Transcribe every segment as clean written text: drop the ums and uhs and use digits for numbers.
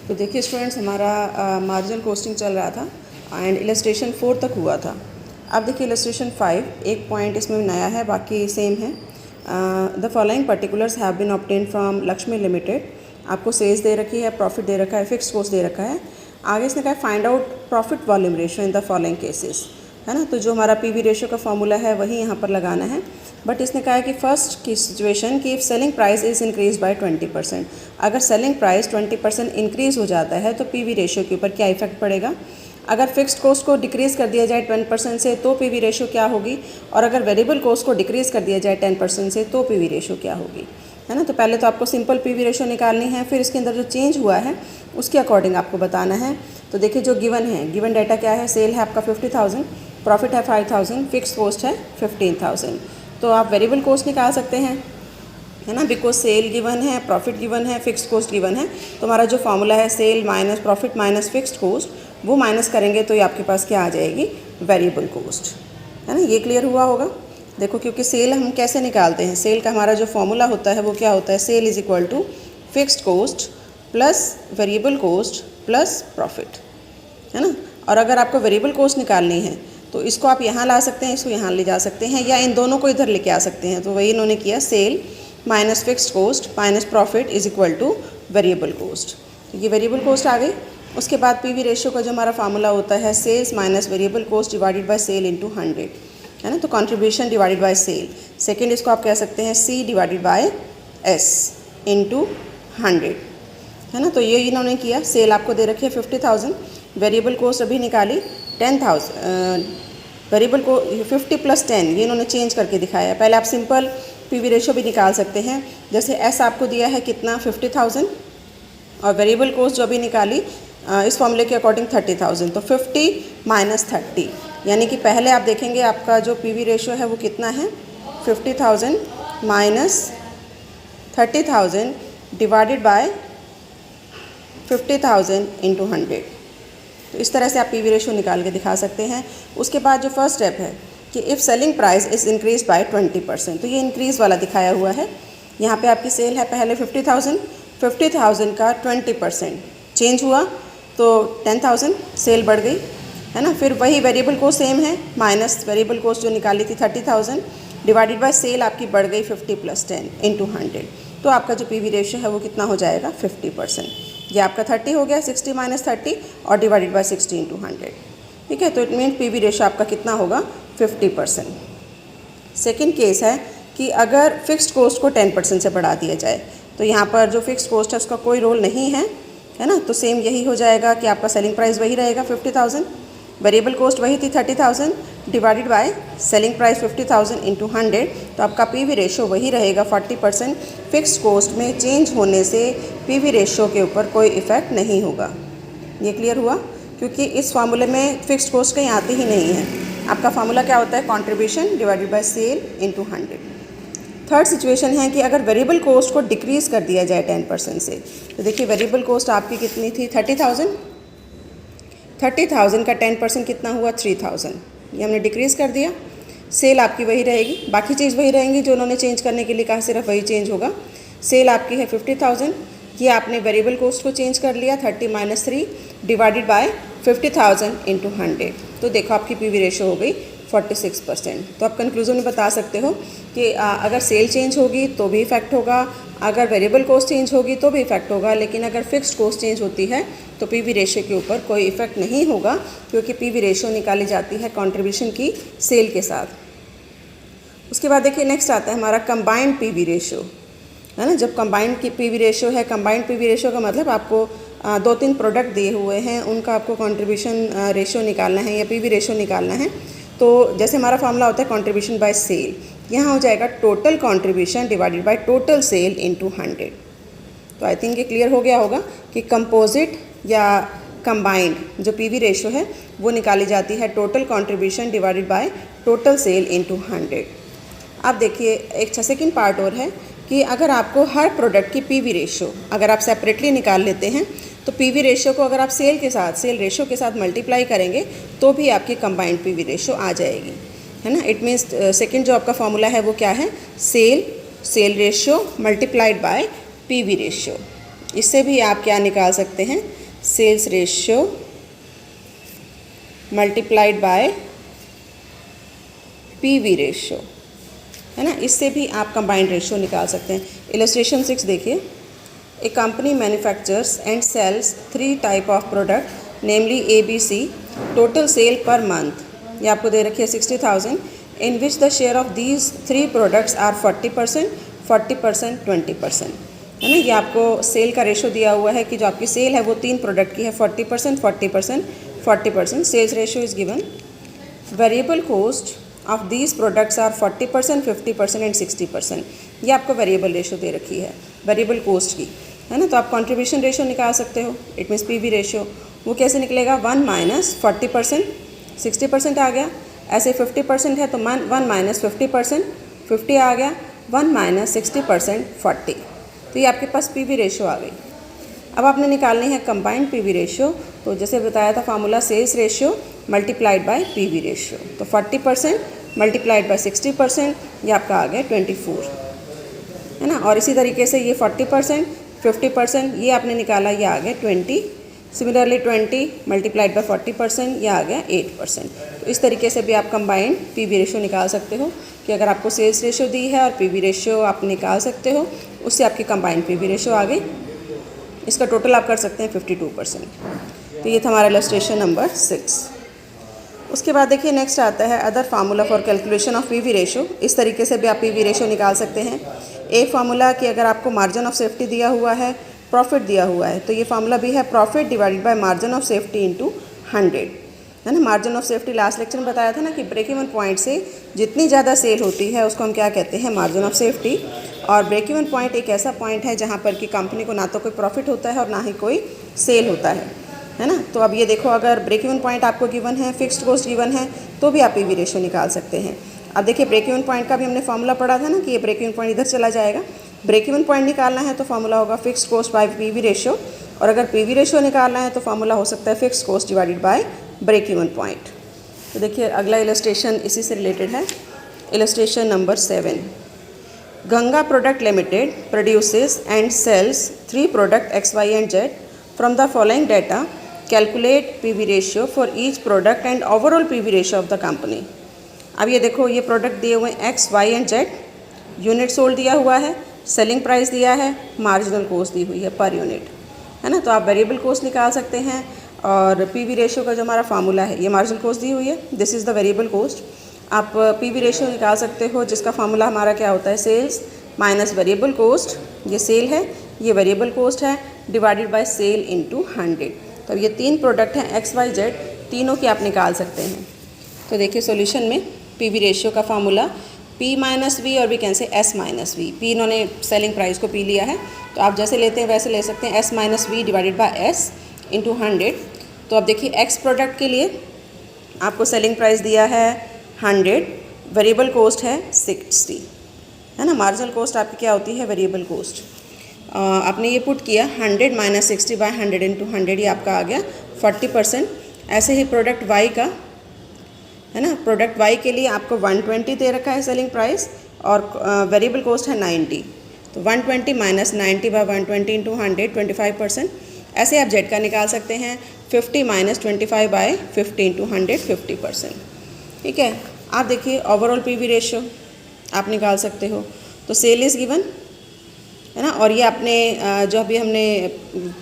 तो देखिए स्टूडेंट्स, हमारा मार्जिनल कॉस्टिंग चल रहा था एंड इलस्ट्रेशन 4 तक हुआ था। अब देखिए इलस्ट्रेशन 5 एक पॉइंट इसमें नया है, बाकी सेम है। The following particulars have been obtain from Lakshmi limited. आपको सेल्स दे रखी है, प्रॉफिट दे रखा है, फिक्स कॉस्ट दे रखा है। आगे इसने कहा find out profit volume ratio in the following cases, है ना। तो जो हमारा पीवी रेशियो का फॉर्मूला है वही यहाँ पर लगाना है। बट इसने कहा है कि फर्स्ट की सिचुएशन कि if selling price is increase by 20%, अगर सेलिंग प्राइस 20% इंक्रीज़ हो जाता है तो पीवी रेशियो के ऊपर क्या इफेक्ट पड़ेगा। अगर फिक्स्ड कॉस्ट को डिक्रीज़ कर दिया जाए 10% से तो पीवी रेशियो क्या होगी, और अगर वेरिएबल कॉस्ट को डिक्रीज़ कर दिया जाए 10% से तो पीवी रेशियो क्या होगी, है ना। तो पहले तो आपको सिंपल पीवी रेशियो निकालनी है, फिर इसके अंदर जो चेंज हुआ है उसके अकॉर्डिंग आपको बताना है। तो देखिए जो गिवन है, गिवन डाटा क्या है, सेल है आपका 50,000, प्रॉफिट है 5,000, फिक्स कॉस्ट है 15,000। तो आप वेरिएबल कॉस्ट निकाल सकते हैं, है ना, बिकॉज सेल गिवन है, प्रॉफिट गिवन है, फिक्स कॉस्ट गिवन है। तो हमारा जो फॉर्मूला है sale minus profit minus fixed cost, वो माइनस करेंगे तो ये आपके पास क्या आ जाएगी, वेरिएबल कॉस्ट, है ना। ये क्लियर हुआ होगा। देखो क्योंकि सेल हम कैसे निकालते हैं, सेल का हमारा जो फॉर्मूला होता है वो क्या होता है, sale is equal to fixed cost plus variable cost plus profit, है ना। और अगर आपको वेरिएबल कॉस्ट निकालनी है तो इसको आप यहाँ ला सकते हैं, इसको यहाँ ले जा सकते हैं, या इन दोनों को इधर लेके आ सकते हैं। तो वही इन्होंने किया, sale minus fixed cost minus profit is equal to variable cost. तो ये वेरिएबल कॉस्ट आ गई। उसके बाद पीवी रेशियो का जो हमारा फार्मूला होता है, sales minus variable cost divided by sale into 100, है ना। तो contribution divided by sale, second इसको आप कह सकते हैं C divided by S into 100, है ना। तो ये इन्होंने किया, सेल आपको दे रखी है 50,000, वेरिएबल कॉस्ट अभी निकाली 10,000, वेरिएबल को 50 प्लस 10 ये इन्होंने चेंज करके दिखाया है। पहले आप सिंपल पीवी रेशियो भी निकाल सकते हैं, जैसे एस आपको दिया है कितना 50,000, और वेरिएबल कॉस्ट जो अभी निकाली इस फॉर्मूले के अकॉर्डिंग 30,000, तो 50 माइनस 30, यानी कि पहले आप देखेंगे आपका जो पीवी रेशियो है वो कितना है, 50,000 माइनस 30,000 डिवाइडेड बाय 50,000 इंटू 100। तो इस तरह से आप पीवी रेशियो निकाल के दिखा सकते हैं। उसके बाद जो फर्स्ट स्टेप है कि if selling price is increase by 20%, तो ये इंक्रीज़ वाला दिखाया हुआ है। यहाँ पे आपकी सेल है पहले 50,000 का 20% चेंज हुआ तो 10,000 सेल बढ़ गई, है ना। फिर वही वेरिएबल कॉस्ट सेम है, माइनस वेरिएबल कॉस्ट जो निकाली थी 30,000 डिवाइडेड बाय सेल आपकी बढ़ गई 50 प्लस 10 इंटू 100। तो आपका जो पीवी रेशियो है वो कितना हो जाएगा, 50%। ये आपका 30 हो गया, 60 माइनस 30 और डिवाइडेड बाय 60 इंटू 100, ठीक है। तो इट मीन पीवी रेशियो आपका कितना होगा, 50%। सेकेंड केस है कि अगर फिक्स्ड कॉस्ट को 10% से बढ़ा दिया जाए, तो यहाँ पर जो फिक्स्ड कॉस्ट है उसका कोई रोल नहीं है, है ना। तो सेम यही हो जाएगा कि आपका सेलिंग प्राइस वही रहेगा 50,000, वेरिएबल कॉस्ट वही थी 30,000 divided by selling price 50,000 into 100। तो आपका पीवी रेशियो वही रहेगा 40%। फिक्स्ड कॉस्ट में चेंज होने से पीवी रेशियो के ऊपर कोई इफेक्ट नहीं होगा। ये क्लियर हुआ, क्योंकि इस फार्मूले में फिक्स्ड कॉस्ट कहीं आती ही नहीं है। आपका फार्मूला क्या होता है, contribution divided by sale into 100। Third situation है कि अगर वेरिएबल कॉस्ट को डिक्रीज़ कर दिया जाए 10% से, तो देखिए वेरिएबल कॉस्ट आपकी कितनी थी, 30,000 का 10% कितना हुआ, 3,000। ये हमने डिक्रीज़ कर दिया। सेल आपकी वही रहेगी, बाकी चीज़ वही रहेंगी जो उन्होंने चेंज करने के लिए कहा, सिर्फ वही चेंज होगा। सेल आपकी है 50,000, ये आपने वेरिएबल कॉस्ट को चेंज कर लिया 30 माइनस 3 डिवाइडेड बाय 50,000 इंटू 100। तो देखो आपकी पीवी रेशियो हो गई 46%। तो आप कंक्लूजन में बता सकते हो कि अगर सेल चेंज होगी तो भी इफेक्ट होगा, अगर वेरिएबल कॉस्ट चेंज होगी तो भी इफेक्ट होगा, लेकिन अगर फिक्स्ड कॉस्ट चेंज होती है तो पीवी रेशियो के ऊपर कोई इफेक्ट नहीं होगा, क्योंकि पीवी रेशियो निकाली जाती है कंट्रीब्यूशन की सेल के साथ। उसके बाद देखिए नेक्स्ट आता है हमारा कंबाइंड पीवी रेशियो, है ना। जब कंबाइंड की पीवी रेशियो है, कंबाइंड पीवी रेशियो का मतलब आपको 2-3 प्रोडक्ट दिए हुए हैं, उनका आपको कंट्रीब्यूशन रेशियो निकालना है या पीवी रेशियो निकालना है। तो जैसे हमारा फार्मूला होता है कंट्रीब्यूशन बाय सेल, यहाँ हो जाएगा total contribution divided by total sale into 100। तो आई थिंक ये क्लियर हो गया होगा कि कंपोजिट या कंबाइंड जो पीवी रेशियो है वो निकाली जाती है total contribution divided by total sale into 100। अब देखिए एक सेकेंड पार्ट और है कि अगर आपको हर प्रोडक्ट की पीवी रेशियो अगर आप सेपरेटली निकाल लेते हैं, तो पीवी रेशियो को अगर आप सेल रेशियो के साथ मल्टीप्लाई करेंगे तो भी आपकी कंबाइंड पीवी रेशियो आ जाएगी, है ना। इट मीन्स सेकेंड जो आपका फॉर्मूला है वो क्या है, sale ratio multiplied by PV ratio, इससे भी आप क्या निकाल सकते हैं, sales ratio multiplied by PV ratio, है ना। इससे भी आप कंबाइंड रेशियो निकाल सकते हैं। इलस्ट्रेशन 6 देखिए, a company manufactures and sales 3 type of product namely ABC, total sale per month, ये आपको दे रखी है 60,000, in which the share of these 3 products are 40%, 40%, 20%, है ना। ये आपको सेल का रेशो दिया हुआ है कि जो आपकी सेल है वो 3 प्रोडक्ट की है, 40%, 40%, 40%। Sales ratio is given. Variable cost of these products are 40%, 50% and 60%। ये आपको वेरिएबल रेशो दे रखी है वेरिएबल कोस्ट की, है ना। तो आप कंट्रीब्यूशन रेशो निकाल सकते हो, इट मीन्स पीवी रेशो। वो कैसे निकलेगा, 1 माइनस 40%, 60% आ गया। ऐसे 50% है तो 1 माइनस 50%, 50 आ गया। 1 माइनस 60%, 40। तो ये आपके पास पीवी रेशो आ गई। अब आपने निकालनी है कंबाइंड पीवी रेशियो। तो जैसे बताया था formula, sales ratio multiplied by PV ratio. तो 40% मल्टीप्लाइड बाय 60%, ये आपका आ गया 24, है ना। और इसी तरीके से ये 40%, 50%, ये आपने निकाला, ये आ गया 20। सिमिलरली 20 मल्टीप्लाइड बाय 40%, ये आ गया 8%। तो इस तरीके से भी आप कंबाइंड पीवी रेशियो निकाल सकते हो कि अगर आपको सेल्स रेशियो दी है और पीवी रेशियो आप निकाल सकते हो, उससे आपकी कंबाइंड पीवी रेशियो आ गई। इसका टोटल आप कर सकते हैं 52%। तो ये था हमारा इलस्ट्रेशन नंबर 6। उसके बाद देखिए नेक्स्ट आता है other formula for calculation of PV ratio. इस तरीके से भी आप पीवी रेशियो निकाल सकते हैं। एक फार्मूला कि अगर आपको मार्जिन ऑफ सेफ्टी दिया हुआ है, प्रॉफिट दिया हुआ है, तो ये फार्मूला भी है profit divided bye margin of safety into 100, है ना। Margin of safety last lecture में बताया था ना कि ब्रेक इवन पॉइंट से जितनी ज़्यादा सेल होती है उसको हम क्या कहते हैं, मार्जिन ऑफ सेफ्टी। और ब्रेक इवन पॉइंट एक ऐसा पॉइंट है जहाँ पर कि कंपनी को ना तो कोई प्रॉफिट होता है और ना ही कोई सेल होता है ना। तो अब ये देखो, अगर ब्रेक इवन पॉइंट आपको गिवन है, फिक्स्ड कॉस्ट गिवन है, तो भी आप पीवी रेशियो निकाल सकते हैं। अब देखिए ब्रेक इवन पॉइंट का भी हमने फार्मूला पढ़ा था ना कि ये ब्रेक इवन पॉइंट इधर चला जाएगा। ब्रेक इवन पॉइंट निकालना है तो फार्मूला होगा fixed cost by PV ratio, और अगर पीवी रेशियो निकालना है तो फार्मूला हो सकता है fixed cost divided by break even point. तो देखिए अगला इलस्ट्रेशन इसी से रिलेटेड है। Illustration number 7, Ganga product limited produces and sales 3 product X, Y and Z from the following data, calculate PV ratio for each product and overall PV ratio of the company. अब ये देखो, ये product दिए हुए हैं X, Y and Z, unit sold दिया हुआ है, सेलिंग प्राइस दिया है, मार्जिनल कॉस्ट दी हुई है पर यूनिट, है ना। तो आप वेरिएबल कॉस्ट निकाल सकते हैं, और पीवी रेशियो का जो हमारा फार्मूला है, ये मार्जिनल कॉस्ट दी हुई है, this is the variable cost. आप पीवी रेशियो निकाल सकते हो जिसका फार्मूला हमारा क्या होता है, सेल्स माइनस वेरिएबल कॉस्ट, ये सेल है, ये वेरिएबल कॉस्ट है, डिवाइडेड बाय सेल इंटू 100। तो ये 3 प्रोडक्ट हैं X, Y, Z, तीनों की आप निकाल सकते हैं। तो देखिए सॉल्यूशन में पीवी रेशियो का फार्मूला P माइनस वी और भी कैन से S माइनस वी। P इन्होंने सेलिंग प्राइस को P लिया है, तो आप जैसे लेते हैं वैसे ले सकते हैं, S minus V divided by S into 100। तो अब देखिए X प्रोडक्ट के लिए आपको सेलिंग प्राइस दिया है 100, वेरिएबल कॉस्ट है 60, है ना। मार्जिनल कॉस्ट आपकी क्या होती है, वेरिएबल कॉस्ट। आपने ये पुट किया 100 माइनस 60 बाय 100 इंटू 100, ये आपका आ गया 40%। ऐसे ही प्रोडक्ट Y का, है ना, प्रोडक्ट Y के लिए आपको 120 दे रखा है सेलिंग प्राइस, और वेरिएबल कॉस्ट है 90। तो 120 माइनस 90 बाय 120 इंटू 100, 25%। ऐसे आप Z का निकाल सकते हैं 50 माइनस 25 बाय 50 इंटू 100, 50%। ठीक है। आप देखिए ओवरऑल पीवी रेशियो आप निकाल सकते हो। तो सेल इज़ गिवन, है ना, और ये आपने जो अभी हमने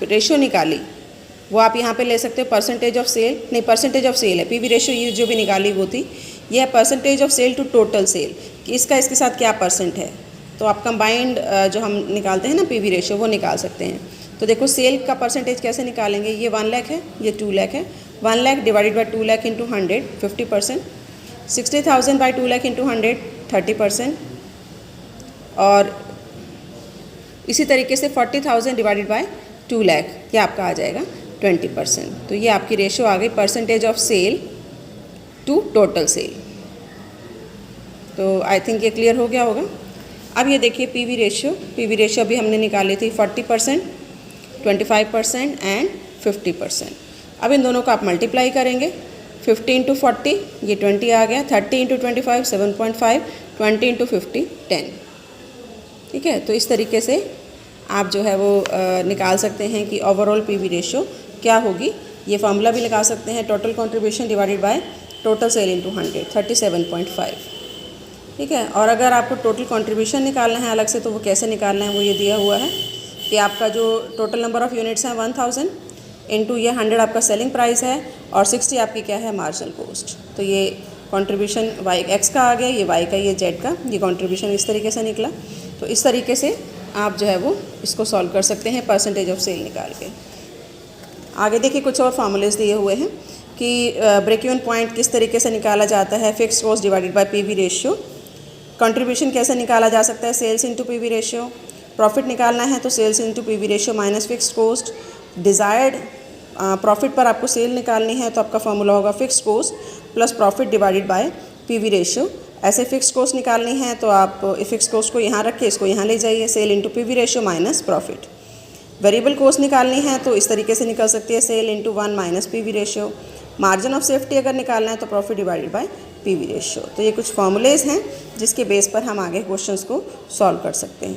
रेशियो निकाली वो आप यहाँ पे ले सकते हो परसेंटेज ऑफ सेल, नहीं परसेंटेज ऑफ सेल है, पीवी रेशियो ये जो भी निकाली वो थी, ये है percentage of sale to total sale, कि इसका इसके साथ क्या परसेंट है। तो आप कंबाइंड जो हम निकालते हैं ना पीवी रेशियो, वो निकाल सकते हैं। तो देखो सेल का परसेंटेज कैसे निकालेंगे, ये 1 लाख है, ये 2 लाख है। 1 lakh divided by 2 lakh into 100, 50%। 60,000 by 2 lakh into 100, 30%। और इसी तरीके से 40,000 डिवाइडेड बाई 2 लाख, ये आपका आ जाएगा 20%। तो ये आपकी रेशियो आ गई percentage of sale to total sale. तो आई थिंक ये क्लियर हो गया होगा। अब ये देखिए पीवी रेशियो अभी हमने निकाली थी 40%, 25% एंड 50%। अब इन दोनों को आप मल्टीप्लाई करेंगे, 50 इंटू 40 ये 20 आ गया, 30 इंटू 25 7.5, 20 इंटू 50 10। ठीक है। तो इस तरीके से आप जो है वो निकाल सकते हैं कि ओवरऑल पीवी रेशियो क्या होगी। ये फार्मूला भी लगा सकते हैं, total contribution divided by total sale into 100, 37.5। ठीक है। और अगर आपको टोटल कंट्रीब्यूशन निकालना है अलग से तो वो कैसे निकालना है, वो ये दिया हुआ है कि आपका जो टोटल नंबर ऑफ़ यूनिट्स हैं 1000 इंटू ये 100 आपका सेलिंग प्राइस है और 60 आपकी क्या है मार्जिनल कॉस्ट। तो ये कंट्रीब्यूशन वाई एक्स का आ गया, ये वाई का, ये जेड का, ये कंट्रीब्यूशन इस तरीके से निकला। तो इस तरीके से आप जो है वो इसको सॉल्व कर सकते हैं परसेंटेज ऑफ सेल निकाल के। आगे देखिए कुछ और फार्मूलेस दिए हुए हैं कि ब्रेक इवन पॉइंट किस तरीके से निकाला जाता है, fix cost divided by PV ratio. Contribution कैसे निकाला जा सकता है, sales into PV ratio. Profit निकालना है तो sales into PV ratio minus fix cost. Desired profit पर आपको सेल निकालनी है तो आपका फॉर्मूला होगा fix cost plus profit divided by PV ratio. ऐसे फिक्स कॉस्ट निकालनी है तो आप फिक्स कॉस्ट को यहाँ रख के इसको यहाँ ले जाइए, sale into PV ratio minus profit. Variable cost निकालनी है तो इस तरीके से निकल सकती है, sale into 1 minus PV ratio. Margin of safety अगर निकालना है तो profit divided by PV ratio. तो ये कुछ फॉर्मूलेज हैं जिसके बेस पर हम आगे क्वेश्चंस को सॉल्व कर सकते हैं।